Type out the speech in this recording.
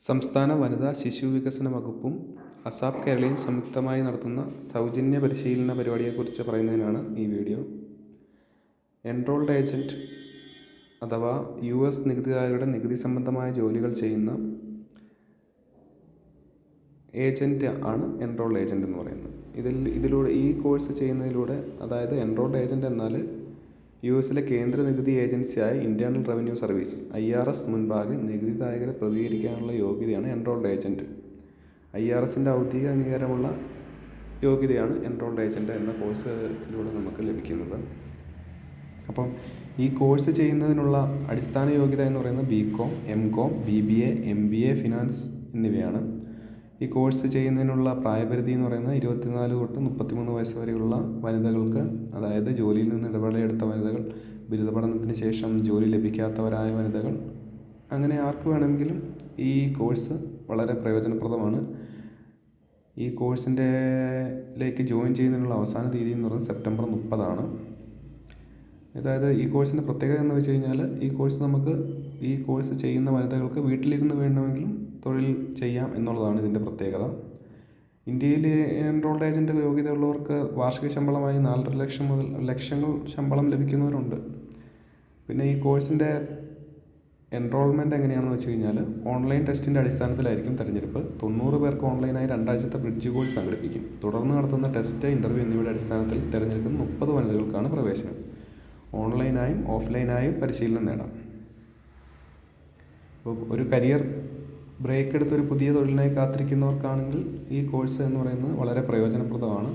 സംസ്ഥാന വനിതാ ശിശു വികസന വകുപ്പും അസാപ് കേരളയും സംയുക്തമായി നടത്തുന്ന സൗജന്യ പരിശീലന പരിപാടിയെക്കുറിച്ച് പറയുന്നതിനാണ് ഈ വീഡിയോ. എൻറോൾഡ് ഏജൻറ്റ് അഥവാ US നികുതിദായകരുടെ നികുതി സംബന്ധമായ ജോലികൾ ചെയ്യുന്ന ഏജൻറ്റ് ആണ് എൻറോൾഡ് ഏജൻറ്റ് എന്ന് പറയുന്നത്. ഇതിലൂടെ ഈ കോഴ്സ് ചെയ്യുന്നതിലൂടെ, അതായത് എൻറോൾഡ് ഏജൻറ്റ് എന്നാൽ US കേന്ദ്ര നികുതി ഏജൻസിയായ ഇന്റേണൽ റവന്യൂ സർവീസസ് IRS മുൻപാകെ നികുതിദായകരെ പ്രതികരിക്കാനുള്ള യോഗ്യതയാണ് എൻറോൾഡ് ഏജൻറ്റ്. IRS ഔദ്യോഗിക അംഗീകാരമുള്ള യോഗ്യതയാണ് എൻറോൾഡ് ഏജൻറ്റ് എന്ന കോഴ്സിലൂടെ നമുക്ക് ലഭിക്കുന്നത്. അപ്പം ഈ കോഴ്സ് ചെയ്യുന്നതിനുള്ള അടിസ്ഥാന യോഗ്യത എന്ന് പറയുന്നത് BCom, MCom, BBA, MBA, finance എന്നിവയാണ്. ഈ കോഴ്സ് ചെയ്യുന്നതിനുള്ള പ്രായപരിധി എന്ന് പറയുന്നത് 24 തൊട്ട് 33 വയസ്സ് വരെയുള്ള വനിതകൾക്ക്, അതായത് ജോലിയിൽ നിന്ന് ഇടവേളയെടുത്ത വനിതകൾ, ബിരുദ പഠനത്തിന് ശേഷം ജോലി ലഭിക്കാത്തവരായ വനിതകൾ, അങ്ങനെ ആർക്ക് വേണമെങ്കിലും ഈ കോഴ്സ് വളരെ പ്രയോജനപ്രദമാണ്. ഈ കോഴ്സിലേക്ക് ജോയിൻ ചെയ്യുന്നതിനുള്ള അവസാന തീയതി എന്ന് പറയുന്നത് സെപ്റ്റംബർ 30 അതായത് ഈ കോഴ്സിൻ്റെ പ്രത്യേകത എന്ന് വെച്ച് കഴിഞ്ഞാൽ, ഈ കോഴ്സ് ചെയ്യുന്ന വനിതകൾക്ക് വീട്ടിലിരുന്ന് വേണമെങ്കിലും തൊഴിൽ ചെയ്യാം എന്നുള്ളതാണ് ഇതിൻ്റെ പ്രത്യേകത. ഇന്ത്യയിൽ എൻറോൾഡ് ഏജൻറ്റ് യോഗ്യതയുള്ളവർക്ക് വാർഷിക ശമ്പളമായി 4.5 ലക്ഷം മുതൽ ലക്ഷങ്ങൾ ശമ്പളം ലഭിക്കുന്നവരുണ്ട്. പിന്നെ ഈ കോഴ്സിൻ്റെ എൻറോൾമെൻറ്റ് എങ്ങനെയാണെന്ന് വെച്ച് കഴിഞ്ഞാൽ, ഓൺലൈൻ ടെസ്റ്റിൻ്റെ അടിസ്ഥാനത്തിലായിരിക്കും തിരഞ്ഞെടുപ്പ്. 90 പേർക്ക് ഓൺലൈനായി 2 ആഴ്ചത്തെ ബ്രിഡ്ജ് കോഴ്സ് സംഘടിപ്പിക്കും. തുടർന്ന് നടത്തുന്ന ടെസ്റ്റ്, ഇൻ്റർവ്യൂ എന്നിവയുടെ അടിസ്ഥാനത്തിൽ തിരഞ്ഞെടുക്കുന്ന 30 വനിതകൾക്കാണ് പ്രവേശനം. ഓൺലൈനായും ഓഫ്ലൈനായും പരിശീലനം നേടാം. അപ്പോൾ ഒരു കരിയർ ബ്രേക്ക് എടുത്ത് ഒരു പുതിയ തൊഴിലിനായി കാത്തിരിക്കുന്നവർക്കാണെങ്കിൽ ഈ കോഴ്സ് എന്ന് പറയുന്നത് വളരെ പ്രയോജനപ്രദമാണ്.